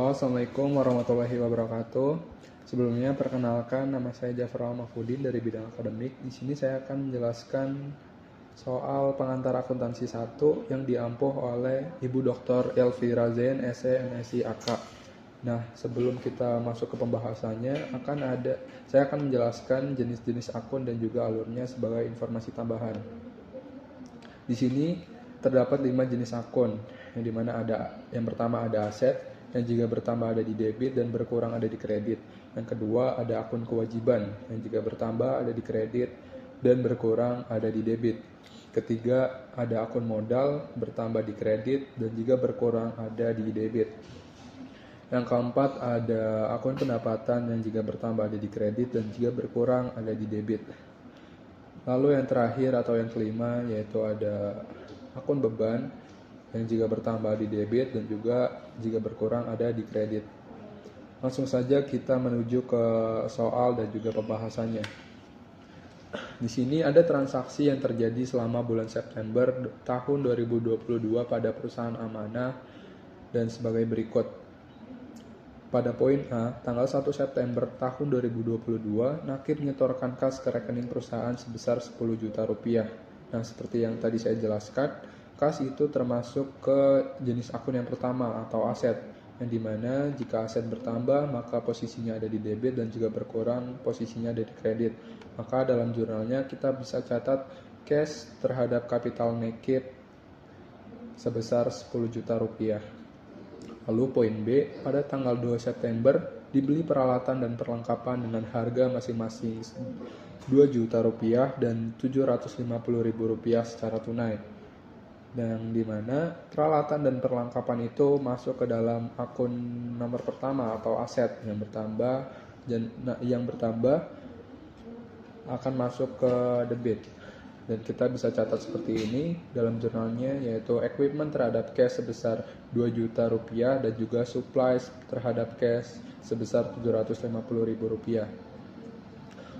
Halo, Assalamualaikum warahmatullahi wabarakatuh. Sebelumnya, perkenalkan, nama saya Jafar Al-Mahfudin dari bidang akademik. Di sini saya akan menjelaskan soal pengantar akuntansi 1 yang diampuh oleh Ibu Dr. Elvira Zain, SE, MSI, AK. Nah, sebelum kita masuk ke pembahasannya, saya akan menjelaskan jenis-jenis akun dan juga alurnya sebagai informasi tambahan. Di sini terdapat 5 jenis akun, yang dimana yang pertama ada aset, yang jika bertambah ada di debit dan berkurang ada di kredit. Yang kedua ada akun kewajiban, yang jika bertambah ada di kredit dan berkurang ada di debit. Ketiga ada akun modal, bertambah di kredit dan jika berkurang ada di debit. Yang keempat ada akun pendapatan, yang jika bertambah ada di kredit dan jika berkurang ada di debit. Lalu yang terakhir atau yang kelima yaitu ada akun beban, yang jika bertambah di debit dan juga jika berkurang ada di kredit. Langsung saja kita menuju ke soal dan juga pembahasannya. Di sini ada transaksi yang terjadi selama bulan September tahun 2022 pada perusahaan Amanah dan sebagai berikut. Pada poin A, tanggal 1 September tahun 2022, Nakir menyetorkan kas ke rekening perusahaan sebesar 10 juta rupiah. Nah, seperti yang tadi saya jelaskan, kas itu termasuk ke jenis akun yang pertama atau aset, yang dimana jika aset bertambah maka posisinya ada di debit dan jika berkurang posisinya ada di kredit. Maka dalam jurnalnya kita bisa catat cash terhadap kapital Nakir sebesar 10 juta rupiah. Lalu poin B, pada tanggal 2 September dibeli peralatan dan perlengkapan dengan harga masing-masing 2 juta rupiah dan 750 ribu rupiah secara tunai. Dan dimana peralatan dan perlengkapan itu masuk ke dalam akun nomor pertama atau aset yang bertambah akan masuk ke debit. Dan kita bisa catat seperti ini dalam jurnalnya, yaitu equipment terhadap cash sebesar 2 juta rupiah dan juga supplies terhadap cash sebesar 750 ribu rupiah.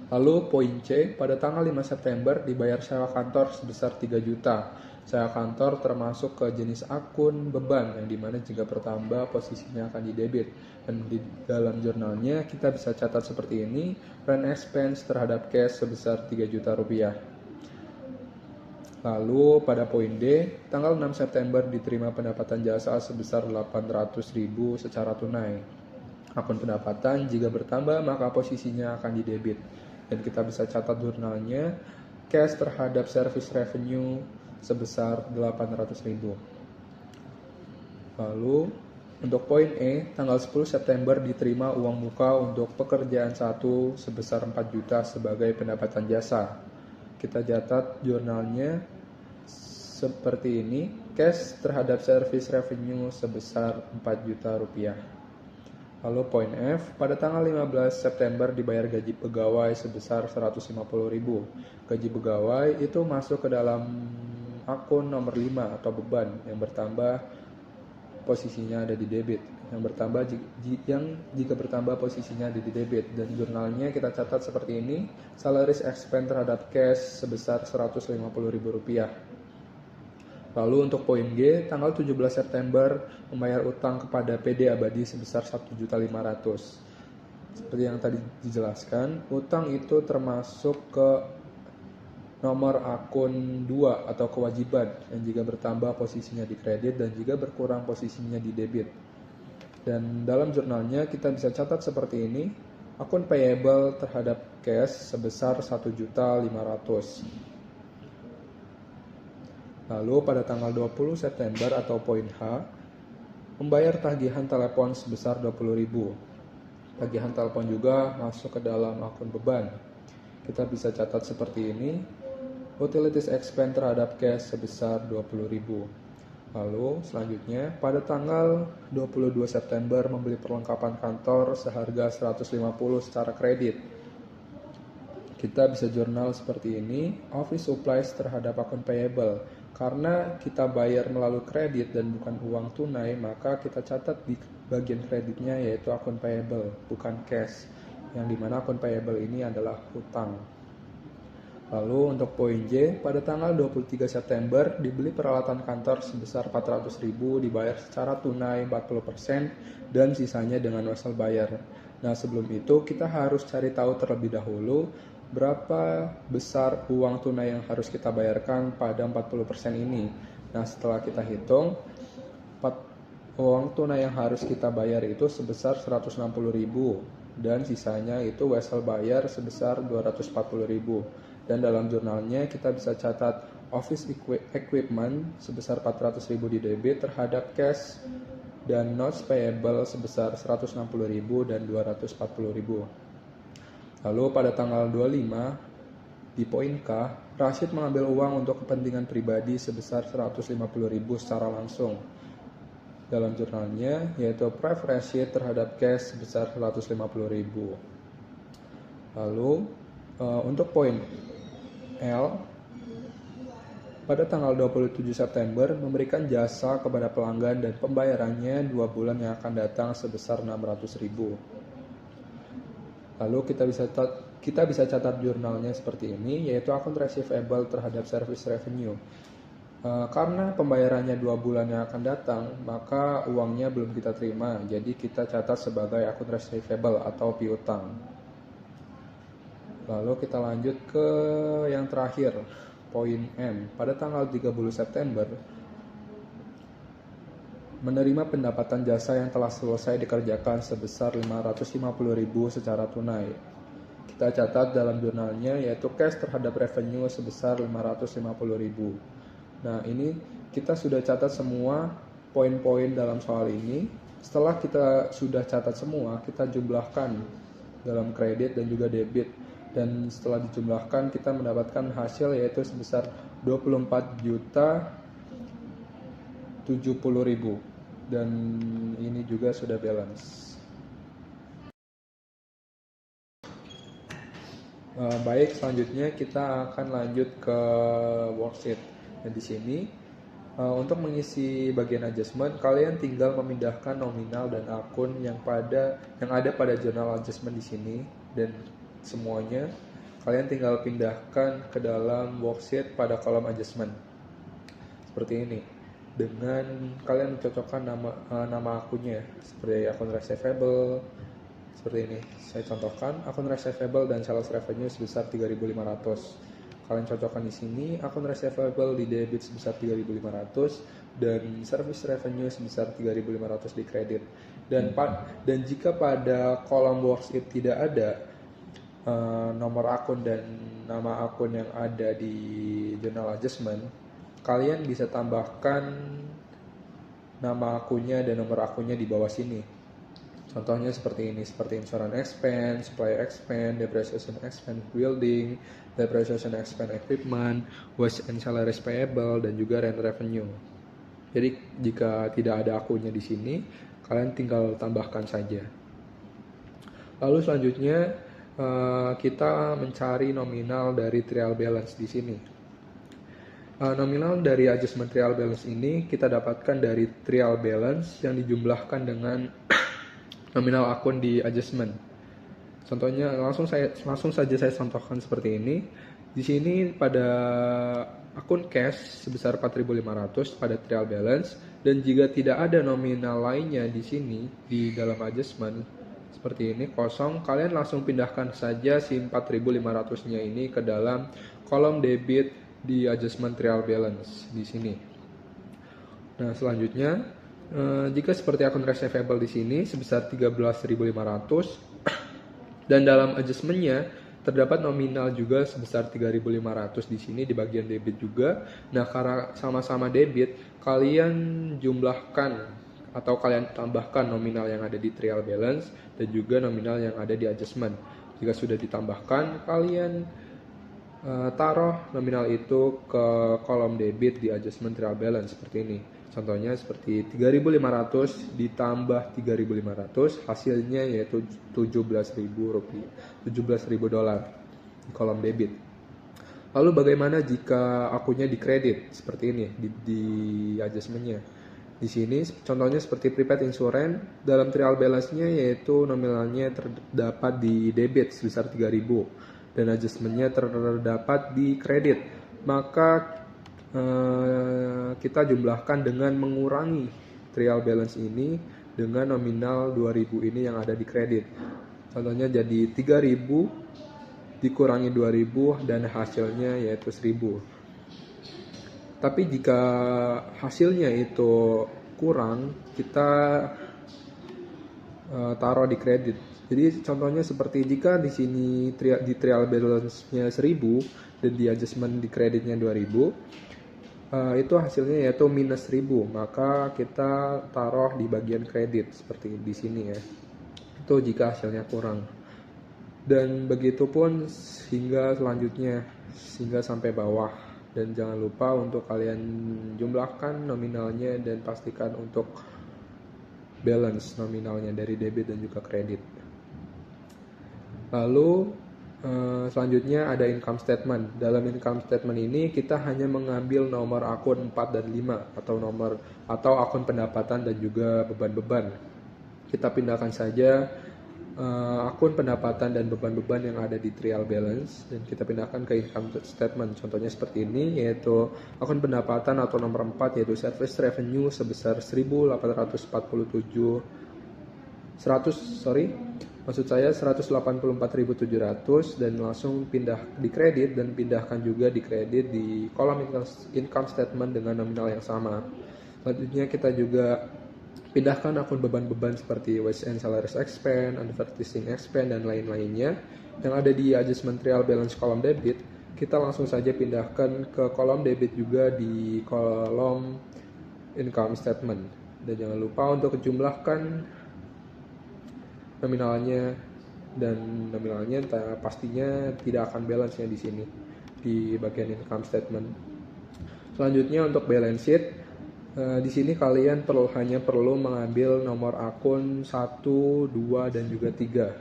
Lalu poin C, pada tanggal 5 September dibayar sewa kantor sebesar 3 juta. Sewa kantor termasuk ke jenis akun beban, yang dimana jika bertambah posisinya akan di debit. Dan di dalam jurnalnya kita bisa catat seperti ini, rent expense terhadap cash sebesar 3 juta rupiah. Lalu pada poin D, tanggal 6 September diterima pendapatan jasa sebesar 800.000 secara tunai. Akun pendapatan jika bertambah maka posisinya akan di debit. Dan kita bisa catat jurnalnya, cash terhadap service revenue sebesar 800.000. Lalu untuk poin E, tanggal 10 September diterima uang muka untuk pekerjaan 1 sebesar 4 juta sebagai pendapatan jasa. Kita catat jurnalnya seperti ini, cash terhadap service revenue sebesar 4 juta rupiah. Lalu poin F, pada tanggal 15 September dibayar gaji pegawai sebesar 150.000. Gaji pegawai itu masuk ke dalam akun nomor 5 atau beban, yang bertambah posisinya ada di debit. Jika bertambah posisinya ada di debit. Dan jurnalnya kita catat seperti ini, salaries expense terhadap cash sebesar 150.000 rupiah. Lalu untuk poin G, tanggal 17 September membayar utang kepada PD Abadi sebesar 1.500.000. Seperti yang tadi dijelaskan, utang itu termasuk ke nomor akun 2 atau kewajiban, yang jika bertambah posisinya di kredit dan jika berkurang posisinya di debit. Dan dalam jurnalnya kita bisa catat seperti ini, akun payable terhadap cash sebesar 1.500.000. Lalu pada tanggal 20 September atau poin H, membayar tagihan telepon sebesar 20.000. Tagihan telepon juga masuk ke dalam akun beban. Kita bisa catat seperti ini, utilities expense terhadap cash sebesar 20.000. Lalu selanjutnya pada tanggal 22 September membeli perlengkapan kantor seharga 150 secara kredit. Kita bisa jurnal seperti ini, office supplies terhadap akun payable. Karena kita bayar melalui kredit dan bukan uang tunai, maka kita catat di bagian kreditnya yaitu akun payable, bukan cash. Yang dimana akun payable ini adalah hutang. Lalu untuk poin J, pada tanggal 23 September dibeli peralatan kantor sebesar 400.000 dibayar secara tunai 40% dan sisanya dengan wesel bayar. Nah, sebelum itu kita harus cari tahu terlebih dahulu berapa besar uang tunai yang harus kita bayarkan pada 40% ini. Nah, setelah kita hitung, uang tunai yang harus kita bayar itu sebesar 160.000 dan sisanya itu wesel bayar sebesar 240.000. Dan dalam jurnalnya kita bisa catat office equipment sebesar 400.000 di debit terhadap cash dan notes payable sebesar 160.000 dan 240.000. Lalu pada tanggal 25 di poin K, Rashid mengambil uang untuk kepentingan pribadi sebesar 150.000 secara langsung dalam jurnalnya, yaitu preference sheet terhadap cash sebesar 150.000. Lalu untuk poin L, pada tanggal 27 September memberikan jasa kepada pelanggan dan pembayarannya 2 bulan yang akan datang sebesar 600.000. Lalu kita bisa catat jurnalnya seperti ini, yaitu akun receivable terhadap service revenue. Karena pembayarannya 2 bulan yang akan datang, maka uangnya belum kita terima, jadi kita catat sebagai akun receivable atau piutang. Lalu kita lanjut ke yang terakhir, poin M. Pada tanggal 30 September, menerima pendapatan jasa yang telah selesai dikerjakan sebesar 550.000 secara tunai. Kita catat dalam jurnalnya yaitu cash terhadap revenue sebesar 550.000. Nah, ini kita sudah catat semua poin-poin dalam soal ini. Setelah kita sudah catat semua, kita jumlahkan dalam kredit dan juga debit. Dan setelah dijumlahkan, kita mendapatkan hasil yaitu sebesar 24.070.000. Dan ini juga sudah balance. Baik, selanjutnya kita akan lanjut ke worksheet. Nah, di sini untuk mengisi bagian adjustment, kalian tinggal memindahkan nominal dan akun yang ada pada journal adjustment di sini, dan semuanya kalian tinggal pindahkan ke dalam worksheet pada kolom adjustment seperti ini, dengan kalian mencocokkan nama akunnya seperti akun receivable seperti ini. Saya contohkan akun receivable dan sales revenue sebesar 3.500. Kalian cocokkan di sini akun receivable di debit sebesar 3.500 dan service revenue sebesar 3.500 di kredit. Dan jika pada kolom worksheet tidak ada nomor akun dan nama akun yang ada di journal adjustment, kalian bisa tambahkan nama akunnya dan nomor akunnya di bawah sini. Contohnya seperti ini, seperti insurance expense, supplier expense, depreciation expense building, depreciation expense equipment, waste and salaries payable, dan juga rent revenue. Jadi jika tidak ada akunnya di sini, kalian tinggal tambahkan saja. Lalu selanjutnya kita mencari nominal dari trial balance di sini. Nominal dari adjustment trial balance ini kita dapatkan dari trial balance yang dijumlahkan dengan nominal akun di adjustment. Contohnya langsung saja saya contohkan seperti ini. Di sini pada akun cash sebesar 4.500 pada trial balance, dan jika tidak ada nominal lainnya di sini di dalam adjustment seperti ini kosong, kalian langsung pindahkan saja si 4.500-nya ini ke dalam kolom debit di adjustment trial balance di sini. Nah, selanjutnya jika seperti akun receivable di sini sebesar 13.500 dan dalam adjustmentnya terdapat nominal juga sebesar 3.500 di sini di bagian debit juga. Nah, karena sama-sama debit, kalian jumlahkan atau kalian tambahkan nominal yang ada di trial balance dan juga nominal yang ada di adjustment. Jika sudah ditambahkan, kalian taruh nominal itu ke kolom debit di adjustment trial balance seperti ini. Contohnya seperti 3.500 ditambah 3.500, hasilnya yaitu 17.000 rupiah, 17.000 dolar di kolom debit. Lalu bagaimana jika akunnya di kredit seperti ini di adjustmentnya? Di sini contohnya seperti prepaid insurance dalam trial balance-nya yaitu nominalnya terdapat di debit sebesar 3.000 dan adjustmentnya terdapat di kredit, maka kita jumlahkan dengan mengurangi trial balance ini dengan nominal 2.000 ini yang ada di kredit. Contohnya jadi 3.000 dikurangi 2.000 dan hasilnya yaitu 1.000. Tapi jika hasilnya itu kurang, kita taruh di kredit. Jadi contohnya seperti jika di sini di trial balance-nya 1.000 dan di adjustment di kreditnya 2.000, itu hasilnya yaitu minus 1.000, maka kita taruh di bagian kredit seperti di sini ya. Itu jika hasilnya kurang. Dan begitu pun hingga selanjutnya, hingga sampai bawah. Dan jangan lupa untuk kalian jumlahkan nominalnya dan pastikan untuk balance nominalnya dari debit dan juga kredit. Lalu selanjutnya ada income statement. Dalam income statement ini kita hanya mengambil nomor akun 4 dan 5 atau akun pendapatan dan juga beban-beban. Kita pindahkan saja akun pendapatan dan beban-beban yang ada di trial balance dan kita pindahkan ke income statement. Contohnya seperti ini, yaitu akun pendapatan atau nomor 4 yaitu service revenue sebesar 184.700 dan langsung pindah di kredit dan pindahkan juga di kredit di kolom income statement dengan nominal yang sama. Selanjutnya kita juga pindahkan akun beban-beban seperti wage and salaries expense, advertising expense, dan lain-lainnya yang ada di adjustment trial balance kolom debit. Kita langsung saja pindahkan ke kolom debit juga di kolom income statement. Dan jangan lupa untuk jumlahkan nominalnya, dan nominalnya pastinya tidak akan balance-nya di sini di bagian income statement. Selanjutnya untuk balance sheet, di sini kalian hanya perlu mengambil nomor akun 1, 2, dan juga 3.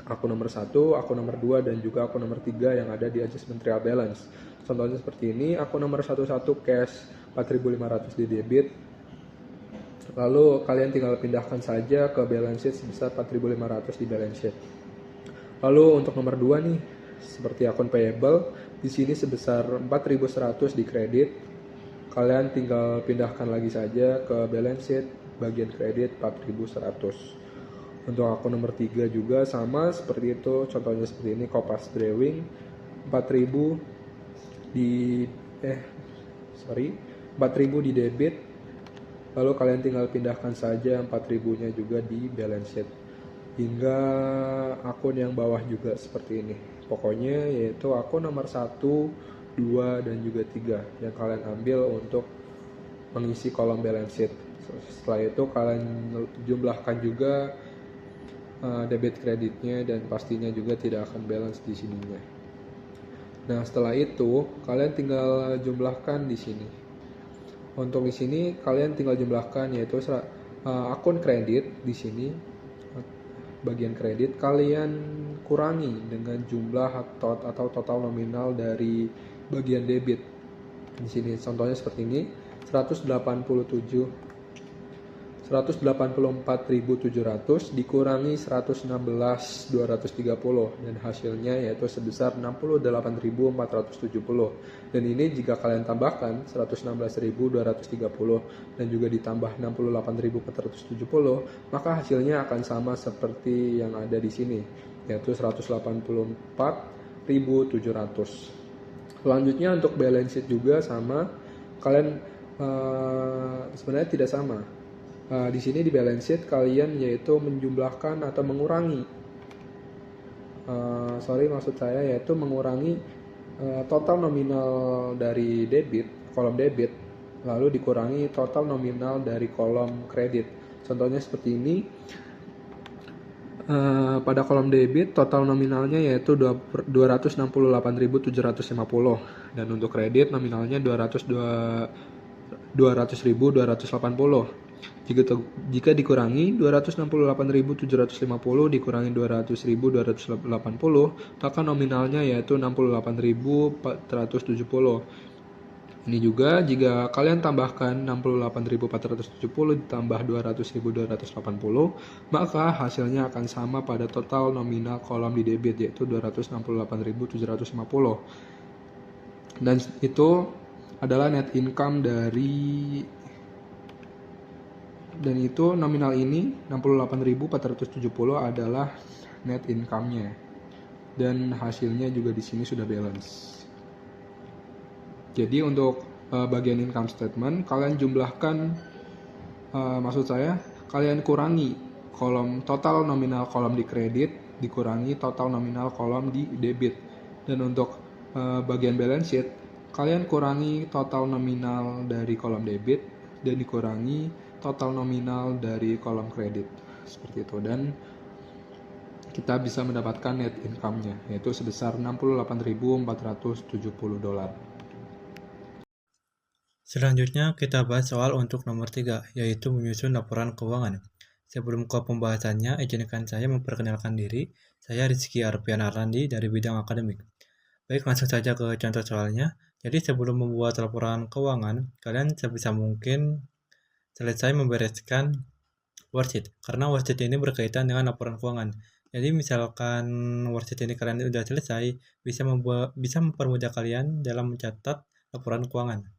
Akun nomor 1, akun nomor 2, dan juga akun nomor 3 yang ada di adjustment trial balance. Contohnya seperti ini, akun nomor 11 cash 4.500 di debit. Lalu kalian tinggal pindahkan saja ke balance sheet sebesar 4.500 di balance sheet. Lalu untuk nomor 2 nih, seperti akun payable, di sini sebesar 4.100 di kredit. Kalian tinggal pindahkan lagi saja ke balance sheet bagian kredit 4.100. Untuk akun nomor 3 juga sama seperti itu. Contohnya seperti ini, Kopas Brewing 4.000 di debit. Lalu kalian tinggal pindahkan saja 4.000-nya juga di balance sheet. Hingga akun yang bawah juga seperti ini. Pokoknya yaitu akun nomor 1, 2, dan juga 3 yang kalian ambil untuk mengisi kolom balance sheet. Setelah itu kalian jumlahkan juga debit kreditnya dan pastinya juga tidak akan balance di sininya. Nah, setelah itu kalian tinggal jumlahkan di sini. Untuk di sini kalian tinggal jumlahkan yaitu akun kredit di sini. Bagian kredit kalian kurangi dengan jumlah atau total nominal dari bagian debit. Di sini contohnya seperti ini, 184.700 dikurangi 116.230 dan hasilnya yaitu sebesar 68.470. Dan ini jika kalian tambahkan 116.230 dan juga ditambah 68.470, maka hasilnya akan sama seperti yang ada di sini, yaitu 184.700. Selanjutnya untuk balance sheet juga sama, kalian sebenarnya tidak sama. Di sini di balance sheet kalian yaitu menjumlahkan atau mengurangi, yaitu mengurangi total nominal dari debit, kolom debit, lalu dikurangi total nominal dari kolom kredit. Contohnya seperti ini. Pada kolom debit total nominalnya yaitu 268.750 dan untuk kredit nominalnya 200.280. Jika dikurangi 268.750 dikurangi 200.280, maka nominalnya yaitu 68.470. Ini juga jika kalian tambahkan 68.470 ditambah 200.280, maka hasilnya akan sama pada total nominal kolom di debit, yaitu 268.750. Dan itu adalah net income dan itu nominal ini 68.470 adalah net income-nya. Dan hasilnya juga di sini sudah balance. Jadi untuk bagian income statement, kalian jumlahkan, kalian kurangi kolom total nominal kolom di kredit dikurangi total nominal kolom di debit. Dan untuk bagian balance sheet, kalian kurangi total nominal dari kolom debit dan dikurangi total nominal dari kolom kredit. Seperti itu. Dan kita bisa mendapatkan net income-nya, yaitu sebesar $68.470. Selanjutnya kita bahas soal untuk nomor 3, yaitu menyusun laporan keuangan. Sebelum ke pembahasannya, izinkan saya memperkenalkan diri. Saya Rizky Arpian Arlandi dari bidang akademik. Baik, langsung saja ke contoh soalnya. Jadi sebelum membuat laporan keuangan, kalian sebisa mungkin selesai membereskan worksheet, karena worksheet ini berkaitan dengan laporan keuangan. Jadi misalkan worksheet ini kalian sudah selesai, bisa mempermudah kalian dalam mencatat laporan keuangan.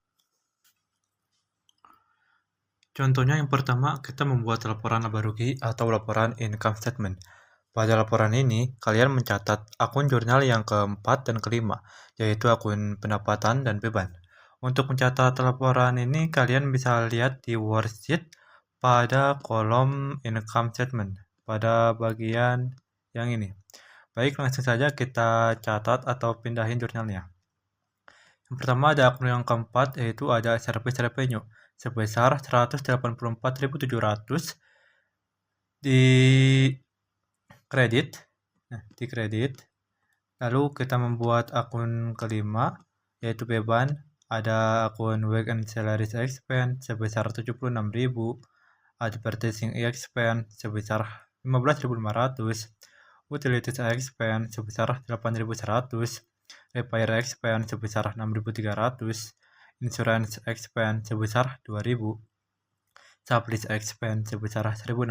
Contohnya yang pertama, kita membuat laporan laba rugi atau laporan income statement. Pada laporan ini, kalian mencatat akun jurnal yang keempat dan kelima, yaitu akun pendapatan dan beban. Untuk mencatat laporan ini, kalian bisa lihat di worksheet pada kolom income statement, pada bagian yang ini. Baik, langsung saja kita catat atau pindahin jurnalnya. Yang pertama ada akun yang keempat, yaitu ada service revenue sebesar 184.700 di kredit. Lalu kita membuat akun kelima, yaitu beban. Ada akun wage and salaries expense sebesar 76.000, advertising expense sebesar 15.500, utilities expense sebesar 8.100, repair expense sebesar 6.300, insurance expense sebesar 2.000, supplies expense sebesar 1.600,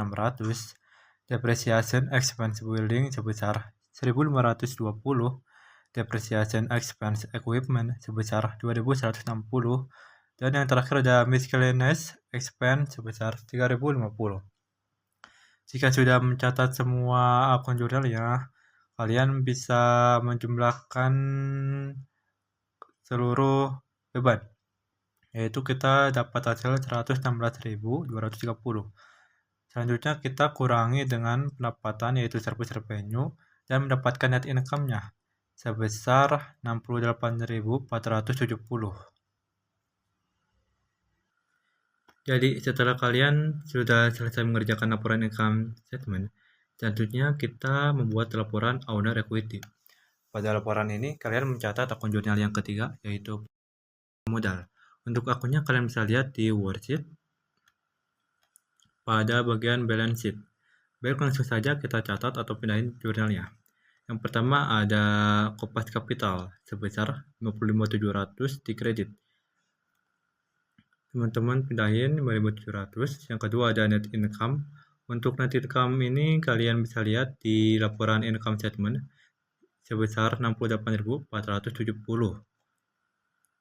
depreciation expense building sebesar 1.520, depreciation expense equipment sebesar 2.160, dan yang terakhir ada miscellaneous expense sebesar 3.050. Jika sudah mencatat semua akun jurnalnya, kalian bisa menjumlahkan seluruh beban, yaitu kita dapat hasil 116.230. Selanjutnya kita kurangi dengan pendapatan, yaitu service revenue, dan mendapatkan net income-nya sebesar 68.470. Jadi setelah kalian sudah selesai mengerjakan laporan income statement, selanjutnya kita membuat laporan owner equity. Pada laporan ini kalian mencatat akun jurnal yang ketiga, yaitu modal. Untuk akunnya kalian bisa lihat di worksheet pada bagian balance sheet. Baik, langsung saja kita catat atau pindahin jurnalnya. Yang pertama ada Kopas Capital sebesar 55.700 di kredit. Teman-teman pindahin 5.700. Yang kedua ada net income. Untuk net income ini kalian bisa lihat di laporan income statement sebesar 68.470.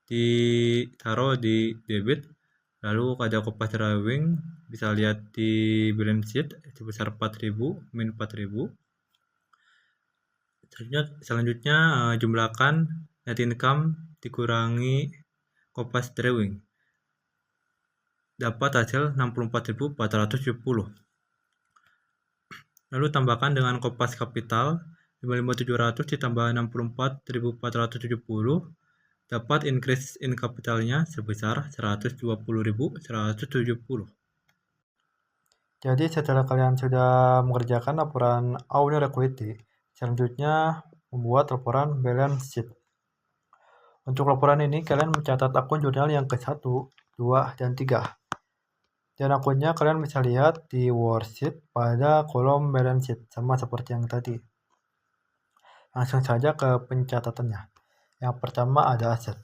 Ditaruh di debit. Lalu ada Kopas Drawing, bisa lihat di balance sheet sebesar 4.000 min 4.000. Selanjutnya jumlahkan net income dikurangi Kopas Drawing, dapat hasil 64.470. Lalu tambahkan dengan Kopas Capital 55.700 ditambah 64.470, dapat increase in capitalnya sebesar 120.170. Jadi setelah kalian sudah mengerjakan laporan owner equity, selanjutnya membuat laporan balance sheet. Untuk laporan ini kalian mencatat akun jurnal yang ke-1, 2, dan 3. Dan akunnya kalian bisa lihat di worksheet pada kolom balance sheet, sama seperti yang tadi. Langsung saja ke pencatatannya. Yang pertama ada aset.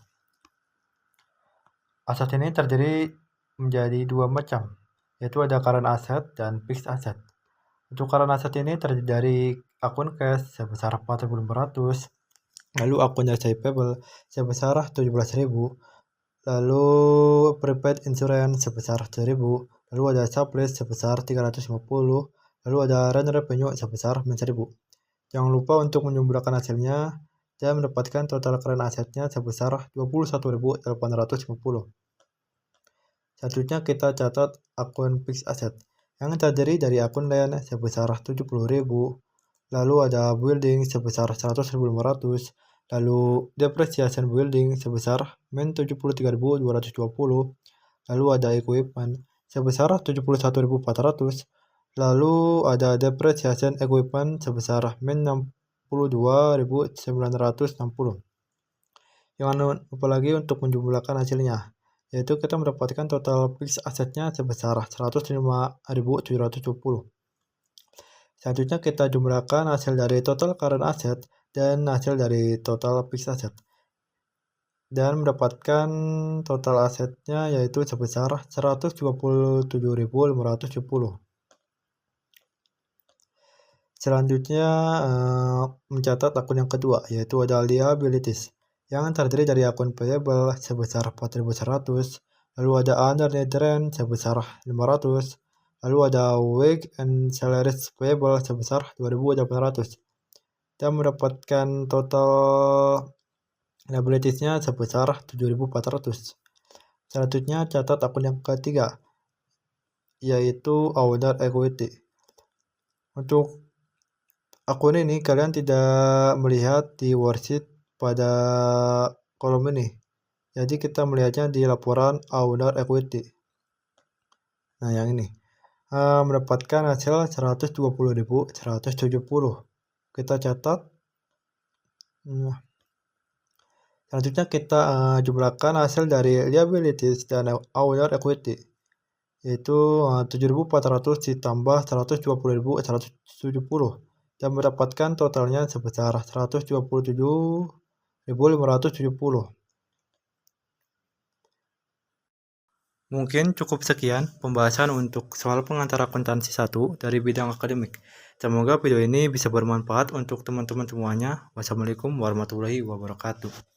Aset ini terdiri menjadi dua macam, yaitu ada current asset dan fixed asset. Untuk current asset ini terdiri dari akun cash sebesar 4.500, lalu akun jasa payable sebesar 17.000, lalu prepaid insurance sebesar 1.000, lalu ada sublease sebesar 350, lalu ada rent revenue sebesar 1.000. Jangan lupa untuk menjumlahkan hasilnya dan mendapatkan total current asetnya sebesar 21.850. Selanjutnya kita catat akun fixed asset yang terdiri dari akun land sebesar 70.000, lalu ada building sebesar 100.500, lalu depreciation building sebesar 73.220, lalu ada equipment sebesar 71.400, lalu ada depreciation equipment sebesar 62.960. Jangan lupa lagi untuk menjumlahkan hasilnya, yaitu kita mendapatkan total fixed asetnya sebesar 105.720. Selanjutnya kita jumlahkan hasil dari total current asset dan hasil dari total fixed asset, dan mendapatkan total asetnya yaitu sebesar 127.570. Selanjutnya mencatat akun yang kedua, yaitu ada liabilities yang terdiri dari akun payable sebesar 4.100, lalu ada under net rent sebesar 500, lalu ada wage and salaries payable sebesar 2.800, dan mendapatkan total liabilities-nya sebesar 7.400. Selanjutnya catat akun yang ketiga, yaitu owner equity. Untuk akun ini kalian tidak melihat di worksheet pada kolom ini, jadi kita melihatnya di laporan owner equity. Nah, yang ini mendapatkan hasil 120.170. Kita catat. Selanjutnya kita jumlahkan hasil dari liabilities dan owner equity, yaitu 7.400 ditambah 120.170, dan mendapatkan totalnya sebesar 127.570. Mungkin cukup sekian pembahasan untuk soal pengantar akuntansi 1 dari bidang akademik. Semoga video ini bisa bermanfaat untuk teman-teman semuanya. Wassalamualaikum warahmatullahi wabarakatuh.